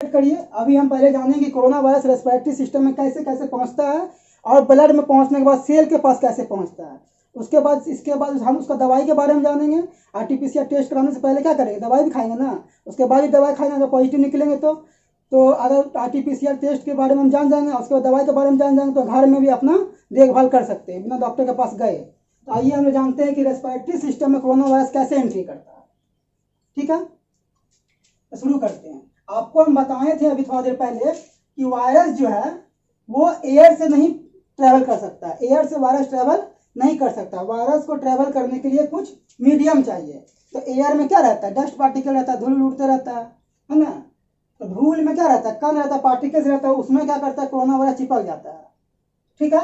करिए। अभी हम पहले जानेंगे कि कोरोना वायरस रेस्पिरेटरी सिस्टम में कैसे कैसे पहुंचता है और ब्लड में पहुंचने के बाद सेल के पास कैसे पहुंचता है। इसके बाद हम उसका दवाई के बारे में जानेंगे। आरटीपीसीआर टेस्ट कराने से पहले क्या करेंगे, दवाई भी खाएंगे ना, उसके बाद ही दवाई खाएंगे। अगर पॉजिटिव निकलेंगे तो अगर आरटीपीसीआर टेस्ट के बारे में हम जान जाएंगे, उसके बाद दवाई के बारे में जान जाएंगे, तो घर में भी अपना देखभाल कर सकते हैं बिना डॉक्टर के पास गए। तो आइए हम जानते हैं कि रेस्पिरेटरी सिस्टम में कोरोना वायरस कैसे एंट्री करता है। ठीक है, तो शुरू करते हैं। आपको हम बताए थे अभी थोड़ा देर पहले कि वायरस जो है वो एयर से नहीं ट्रेवल कर सकता। एयर से वायरस ट्रेवल नहीं कर सकता। वायरस को ट्रेवल करने के लिए कुछ मीडियम चाहिए। तो एयर में क्या रहता है, डस्ट पार्टिकल रहता है, धूल उड़ते रहता है ना। तो धूल में क्या रहता है, कण रहता है, पार्टिकल्स रहता है, उसमें क्या करता है, कोरोना वायरस चिपक जाता है। ठीक है,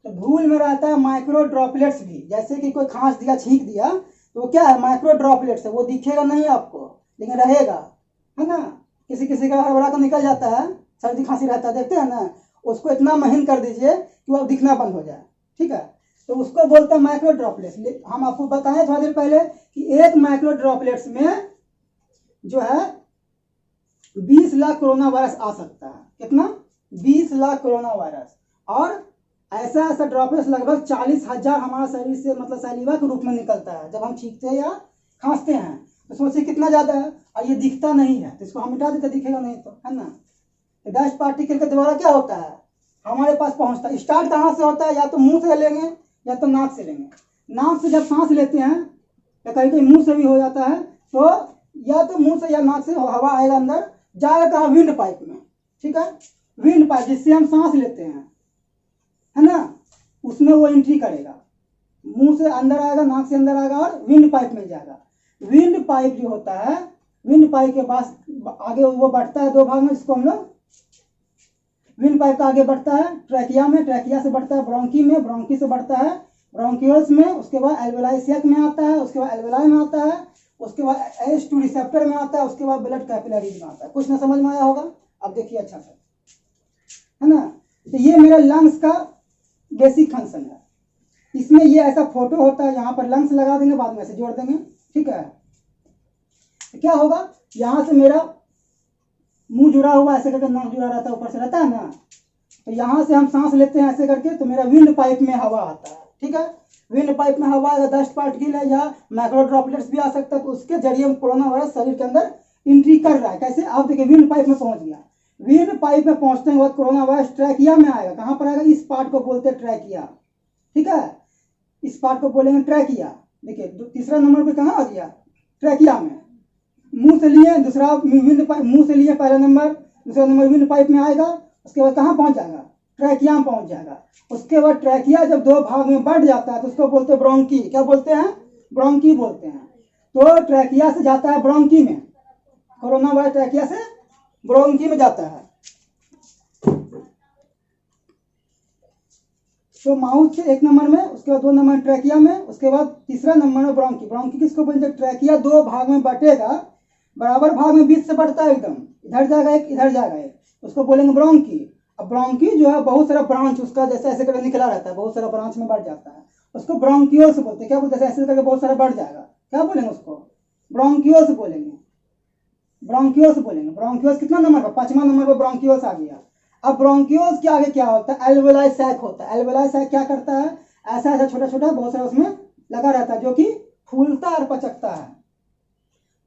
तो धूल में रहता है माइक्रो ड्रॉपलेट्स भी। जैसे कि कोई खांस दिया, छींक दिया, तो क्या है, माइक्रो ड्रॉपलेट्स है। वो दिखेगा नहीं आपको, लेकिन रहेगा, है ना। किसी किसी का हड़बड़ा का निकल जाता है, सर्दी खांसी रहता है, देखते हैं ना, उसको इतना महीन कर दीजिए कि वो दिखना बंद हो जाए। ठीक है, तो उसको बोलते हैं माइक्रो ड्रॉपलेट्स। हम आपको बताएं थोड़ा देर पहले कि एक माइक्रो ड्रॉपलेट्स में जो है 20 लाख कोरोना वायरस आ सकता है। कितना, 20 लाख कोरोना वायरस। और ऐसा ड्रॉपलेट्स लगभग 40,000 हमारा शरीर से, मतलब सैलिवा के रूप में निकलता है जब हम छींकते हैं या खांसते हैं। तो सोचिए कितना ज़्यादा है, और ये दिखता नहीं है, तो इसको हम मिटा देते, दिखेगा नहीं तो, है ना। तो डस्ट पार्टिकल के द्वारा क्या होता है, हमारे पास पहुंचता है। स्टार्ट कहाँ से होता है, या तो मुंह से लेंगे या तो नाक से लेंगे। नाक से जब सांस लेते हैं, या कहीं कहीं मुंह से भी हो जाता है, तो या तो मुंह से या नाक से हवा आएगा अंदर, जाएगा कहाँ, विंड पाइप में। ठीक है, विंड पाइप जिससे हम सांस लेते हैं, है ना, उसमें वो एंट्री करेगा। मुंह से अंदर आएगा, नाक से अंदर आएगा, और विंड पाइप में जाएगा। विंड पाइप जो होता है, विंड पाइप के पास आगे वो बढ़ता है दो भाग में, इसको हम लोग विंड पाइप का आगे बढ़ता है ट्रैकिया में, ट्रैकिया से बढ़ता है ब्रोंकी में, ब्रोंकी से बढ़ता है ब्रोंकियल्स में, उसके बाद एल्वेलाई सैक में आता है, उसके बाद एल्वेलाई में आता है, उसके बाद H2 रिसेप्टर में आता है, उसके बाद ब्लड कैपिलरीज में आता है। कुछ ना समझ में आया होगा, अब देखिए अच्छा से, है ना। तो ये मेरा लंग्स का बेसिक फंक्शन है। इसमें ये ऐसा फोटो होता है, यहाँ पर लंग्स लगा देंगे, बाद में से जोड़ देंगे। ठीक है, तो क्या होगा, यहाँ से मेरा मुंह जुड़ा हुआ, ऐसे करके नाक जुड़ा रहता है, ऊपर से रहता है ना। तो यहाँ से हम सांस लेते हैं ऐसे करके, तो मेरा विंड पाइप में हवा आता है। ठीक है, विंड पाइप में हवा, डस्ट पार्टिकल है या माइक्रो ड्रॉपलेट्स भी आ सकता है, तो उसके जरिए कोरोना वायरस शरीर के अंदर एंट्री कर रहा है। कैसे, आप देखिए, विंड पाइप में पहुंच गया। विंड पाइप में पहुंचने के बाद कोरोना वायरस ट्रैकिया में आएगा। कहाँ पर आएगा, इस पार्ट को बोलते हैं ट्रैकिया। ठीक है, इस पार्ट को बोलेंगे ट्रैकिया। देखिए तीसरा नंबर पे कहाँ आ गया, ट्रैकिया में। मुंह से लिए दूसरा विंड पाइप, मुंह से लिए पहला नंबर, दूसरा नंबर विंड पाइप में आएगा, उसके बाद कहाँ पहुंच जाएगा, ट्रैकिया में पहुंच जाएगा। उसके बाद ट्रैकिया जब दो भाग में बढ़ जाता है तो उसको बोलते हैं ब्रोंकी। क्या बोलते हैं, ब्रोंकी बोलते हैं। तो ट्रैकिया से जाता है ब्रोंकी में, कोरोना वायरस ट्रैकिया से ब्रोंकी में जाता है। तो माउथ से एक नंबर में, उसके बाद दो नंबर ट्रैकिया में, उसके बाद तीसरा नंबर में ब्रोंकी। ब्रोंकी किसको बोलते हैं, ट्रैकिया दो भाग में बटेगा, बराबर भाग में बीच से बढ़ता है एकदम, इधर जाएगा एक, इधर जाएगा एक, उसको बोलेंगे ब्रोंकी। अब ब्रोंकी जो है बहुत सारा ब्रांच उसका जैसे ऐसे करके निकला रहता है, बहुत सारा ब्रांच में बढ़ जाता है, उसको ब्रोंकियोल्स बोलते हैं। क्या बोलते हैं, ऐसे करके बहुत सारा बढ़ जाएगा, क्या बोलेंगे उसको, ब्रोंकियोल्स बोलेंगे, ब्रोंकियोल्स बोलेंगे। ब्रोंकियोल्स कितना नंबर पर, 5वां नंबर पर ब्रोंकियोल्स आ गया। अब ब्रोंकियोल्स के आगे क्या होता है, एल्वेलाई सैक होता है। एल्वेलाई सैक क्या करता है, ऐसा ऐसा छोटा छोटा बहुत सारा उसमें लगा रहता है, जो कि फूलता और पचकता है।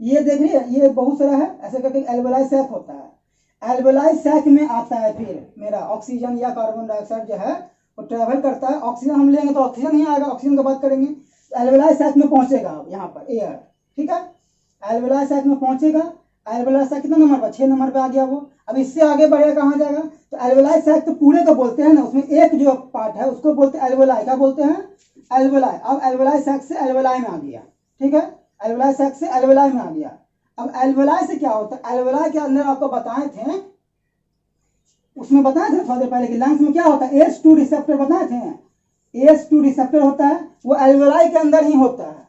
ये देख रही है, ये बहुत सारा है, ऐसे करके एल्वेलाई सैक होता है। एल्वेलाई सैक में आता है फिर मेरा ऑक्सीजन या कार्बन डाइऑक्साइड जो है वो ट्रेवल करता है। ऑक्सीजन हम लेंगे तो ऑक्सीजन ही आएगा, ऑक्सीजन की बात करेंगे। एल्वेलाई सैक में पहुंचेगा यहाँ पर एयर। ठीक है, एल्वेलाई सैक में पहुंचेगा। एल्वेलाई सैक कितना नंबर पर, 6 नंबर पर आ गया वो। अब इससे आगे बढ़ेगा, कहाँ जाएगा, तो एल्वेलाई सैक तो पूरे को बोलते हैं ना, उसमें एक जो पार्ट है उसको बोलते हैं एल्वेलाई। क्या बोलते हैं, एल्वेलाई। अब एल्वेलाई सैक से एल्वेलाई में आ गया। ठीक है, एल्वेलाई सैक से एल्वेलाई में आ गया। अब एल्वेलाई से क्या होता है, एल्वेलाई के अंदर आपको बताए थे, उसमें बताए थे थोड़ी देर पहले कि लंग्स में क्या होता है, H2 रिसेप्टर बताए थे। H2 रिसेप्टर होता है, वो एल्वेलाई के अंदर ही होता है।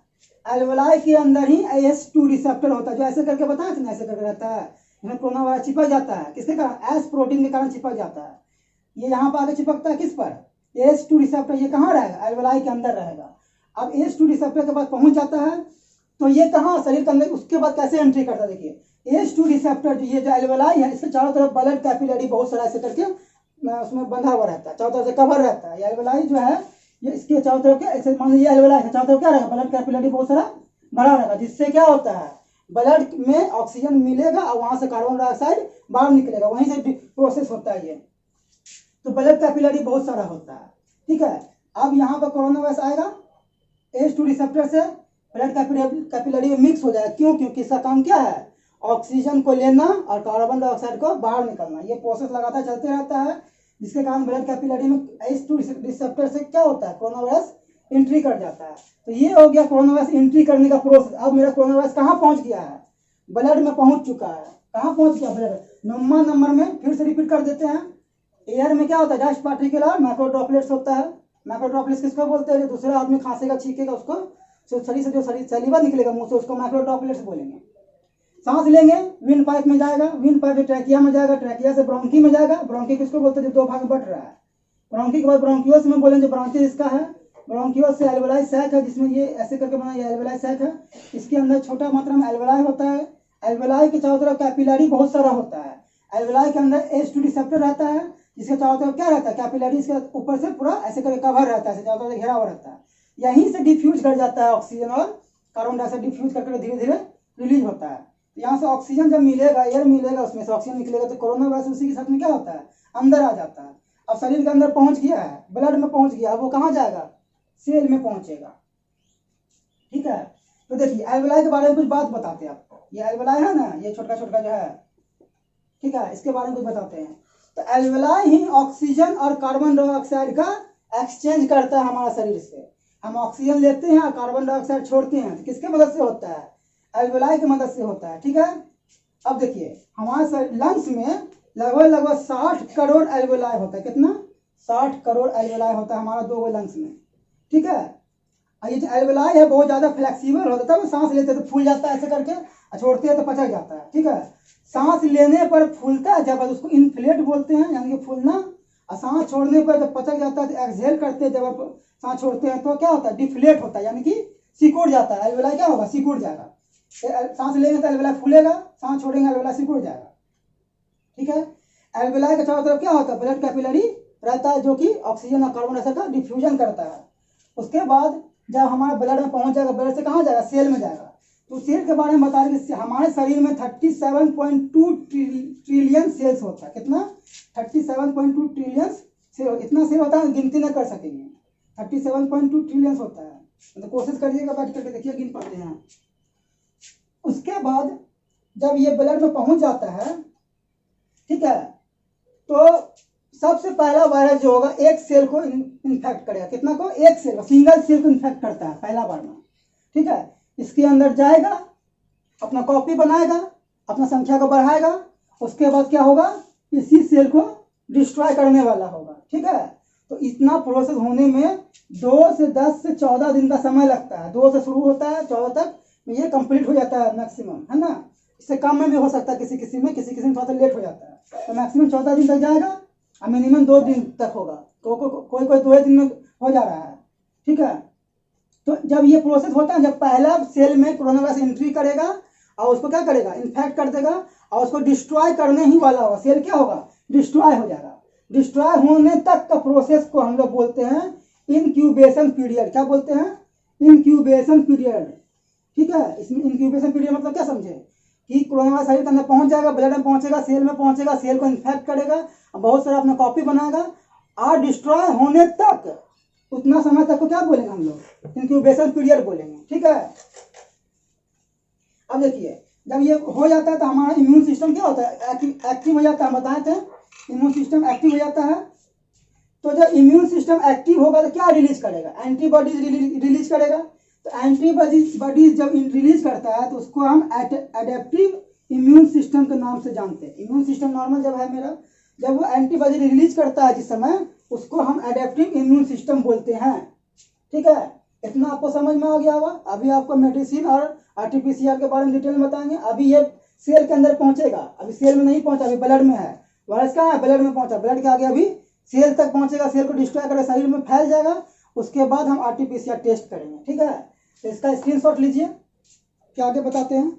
एल्वेलाई के अंदर ही H2 रिसेप्टर होता है, जो ऐसे करके बताए थे ना, ऐसे करके रहता है। इसमें कोरोना वायरस चिपक जाता है, किसके कारण, एस प्रोटीन के कारण चिपक जाता है। ये यहाँ पर आगे चिपकता है किस पर, H2 रिसेप्टर। ये कहाँ रहेगा, एल्वेलाई के अंदर रहेगा। अब H2 रिसेप्टर के पास पहुंच जाता है, तो ये कहाँ, शरीर के अंदर, उसके बाद कैसे एंट्री करता है, देखिए H2 रिसेप्टर, ये जो एल्वेलाई है इसके चारों तरफ ब्लड कैपिलरी बहुत सारा ऐसे करके उसमें बंधा हुआ रहता है, चारों तरफ से कवर रहता है। ये एल्वेलाई जो है ये इसके चारों तरफ क्या, ऐसे मान लीजिए एल्वेलाई है, चारों तरफ क्या रहेगा, ब्लड कैपिलरी बहुत सारा भरा रहेगा, जिससे क्या होता है ब्लड में ऑक्सीजन मिलेगा और वहां से कार्बन डाइऑक्साइड बाहर निकलेगा, वहीं से प्रोसेस होता है ये। तो ब्लड कैपिलरी बहुत सारा होता है, ठीक है। अब यहाँ पर कोरोना वायरस आएगा, H2 रिसेप्टर से ब्लड कैपिलरी में मिक्स हो जाएगा। क्यों? क्योंकि इसका काम क्या है, ऑक्सीजन को लेना और कार्बन डाइऑक्साइड को बाहर निकालना। ये प्रोसेस लगातार चलते रहता है, जिसके कारण ब्लड कैपिलरी में H2 रिसेप्टर से क्या होता है, कोरोना वायरस एंट्री कर जाता है। तो ये हो गया कोरोना वायरस एंट्री करने का प्रोसेस। अब मेरा कोरोना वायरस कहाँ पहुंच गया है, ब्लड में पहुंच चुका है। कहाँ पहुंच गया, ब्लड। नंबर में फिर से रिपीट कर देते हैं। एयर में क्या होता है, डस्ट पार्टिकल और माइक्रो ड्रॉपलेट्स होता है। माइक्रो ड्रॉपलेट्स किसको बोलते हैं, जो दूसरा आदमी खांसेगा छींकेगा उसको शरीर से जो सलीवा निकलेगा मुंह से, उसको माइक्रो ड्रॉपलेट्स बोलेंगे। सांस लेंगे, विंड पाइप में जाएगा, विंड पाइप ट्रैकिया में जाएगा, ट्रैकिया से ब्रोंकी में जाएगा। ब्रोंकी किसको बोलते हैं, जो दो भाग में बट रहा है। ब्रोंकी के बाद ब्रोंकियोस में बोलेंगे, ब्रोंकी इसका है। ब्रोंकियोस से एल्वेलाई सैक है, जिसमें ये ऐसे करके बना, ये एल्वेलाई सैक है। इसके अंदर छोटा मात्रा में एल्वेलाई होता है। एल्वेलाई के चारों तरफ कैपिलरी बहुत सारा होता है। एल्वेलाई के अंदर H2 रिसेप्टर रहता है, जिसके चारों तरफ क्या रहता है, कैपिलरी इसके ऊपर से पूरा ऐसे करके कवर रहता है, चारों तरफ घेरा हुआ रहता है। यहीं से डिफ्यूज कर जाता है ऑक्सीजन और कार्बन डाइऑक्साइड, डिफ्यूज करके धीरे धीरे रिलीज होता है। यहाँ से ऑक्सीजन जब मिलेगा, एयर मिलेगा, उसमें से ऑक्सीजन निकलेगा, तो कोरोना वायरस उसी के साथ में क्या होता है, अंदर आ जाता है। अब शरीर के अंदर पहुंच गया है, ब्लड में पहुंच गया, अब वो कहाँ जाएगा, सेल में पहुंचेगा, ठीक है। तो देखिए एल्वेलाई के बारे में कुछ बात बताते हैं आपको। ये एल्वेलाई है ना, ये छोटा छोटा जो है, ठीक है, इसके बारे में कुछ बताते हैं। तो एल्वेलाई ही ऑक्सीजन और कार्बन डाइऑक्साइड का एक्सचेंज करता है हमारा शरीर से। हम ऑक्सीजन लेते हैं और कार्बन डाइऑक्साइड छोड़ते हैं, तो किसके मदद से होता है, एल्वेलाई की मदद से होता है, ठीक है। अब देखिए हमारे लंग्स में लगभग 60 करोड़ एल्वेलाई होता है। कितना, 60 करोड़ एल्वेलाई होता है हमारा दो लंग्स में, ठीक है। और ये जो एल्वेलाई है बहुत ज़्यादा फ्लेक्सिबल होता है, तो सांस लेते हैं तो फूल जाता है ऐसे करके, और छोड़ते हैं तो पचक जाता है, ठीक है। सांस लेने पर फूलता है जब, उसको इन्फ्लेट बोलते हैं, यानी कि फूलना। और सांस छोड़ने पर जब पचक जाता है तो एक्सहेल करते हैं, जब आप सांस छोड़ते हैं तो क्या होता है, डिफ्लेट होता है, यानी कि सिकुड़ जाता है। एल्वेलाई क्या होगा, सिकुड़ जाएगा। सांस लेंगे तो एल्वेलाई फूलेगा, सांस छोड़ेंगे एल्वेलाई सिकुड़ जाएगा, ठीक है। एल्वेलाई के चारों तरफ क्या होता है, ब्लड कैपिलरी रहता है, जो कि ऑक्सीजन और कार्बन डाइऑक्साइड का डिफ्यूजन करता है। उसके बाद जब हमारे ब्लड में पहुंच जाएगा, ब्लड से कहाँ जाएगा, सेल में जाएगा। तो सेल के बारे में बता रहे कि हमारे शरीर में 37.2 ट्रिलियन सेल्स होता है। कितना, 37.2 ट्रिलियन सेल, इतना सेल होता है गिनती नहीं कर सकेंगे। 37.2 ट्रिलियन होता है, तो कोशिश करिएगा बैठ करके देखिए गिन पाते हैं। उसके बाद जब ये ब्लड में पहुंच जाता है, ठीक है, तो सबसे पहला वायरस जो होगा एक सेल को इन्फेक्ट करेगा। कितना को, एक सेल, सिंगल सेल को इन्फेक्ट करता है पहला बार में, ठीक है। इसके अंदर जाएगा, अपना कॉपी बनाएगा, अपना संख्या को बढ़ाएगा, उसके बाद क्या होगा, इसी सेल को डिस्ट्रॉय करने वाला होगा, ठीक है। तो इतना प्रोसेस होने में 2 से 10 से 14 दिन का समय लगता है। 2 से शुरू होता है, 14 तक ये कंप्लीट हो जाता है मैक्सिमम, है ना। इससे कम में भी हो सकता है, किसी किसी में थोड़ा सा लेट हो जाता है। तो मैक्सिमम 14 दिन तक जाएगा और मिनिमम 2 दिन तक होगा। कोई 2 दिन में हो जा रहा है, ठीक है। तो जब ये प्रोसेस होता है, जब पहला सेल में कोरोना वायरस एंट्री करेगा और उसको क्या करेगा, इन्फेक्ट कर देगा और उसको डिस्ट्रॉय करने ही वाला होगा। सेल क्या होगा, डिस्ट्रॉय हो जाएगा। डिस्ट्रॉय होने तक का प्रोसेस को हम लोग बोलते हैं इंक्यूबेशन पीरियड। क्या बोलते हैं, इंक्यूबेशन पीरियड, ठीक है। इसमें इंक्यूबेशन पीरियड मतलब क्या समझे, कि कोरोना वायरस शरीर के अंदर पहुंच जाएगा, ब्लड में पहुंचेगा, सेल में पहुंचेगा, सेल को इन्फेक्ट करेगा, बहुत सारा अपना कॉपी बनाएगा और डिस्ट्रॉय होने तक, उतना समय तक को क्या बोलेंगे हम लोग, इंक्यूबेशन पीरियड बोलेंगे, ठीक है। अब देखिए जब ये हो जाता है तो हमारा इम्यून सिस्टम क्या होता है, एक्टिव हो जाता है। हम बताए थे इम्यून सिस्टम एक्टिव हो जाता है। तो जब इम्यून सिस्टम एक्टिव होगा तो क्या रिलीज करेगा, एंटीबॉडीज रिलीज करेगा। तो एंटीबॉडीज जब रिलीज करता है तो उसको हम एडेप्टिव इम्यून सिस्टम के नाम से जानते हैं। इम्यून सिस्टम नॉर्मल जब है मेरा, जब वो एंटीबॉडी रिलीज करता है जिस समय, उसको हम एडेप्टिव इम्यून सिस्टम बोलते हैं, ठीक है। इतना आपको समझ में आ गया होगा। अभी आपको मेडिसिन और आरटीपीसीआर के बारे में डिटेल में बताएंगे। अभी ये सेल के अंदर पहुंचेगा, अभी सेल में नहीं पहुंचा, अभी ब्लड में है। वायरस कहाँ है, ब्लड में पहुंचा, ब्लड के आगे अभी सेल तक पहुंचेगा, सेल को डिस्ट्रॉय करेगा, शरीर में फैल जाएगा। उसके बाद हम आरटीपीसीआर टेस्ट करेंगे, ठीक है। तो इसका स्क्रीनशॉट लीजिए, क्या आगे बताते हैं।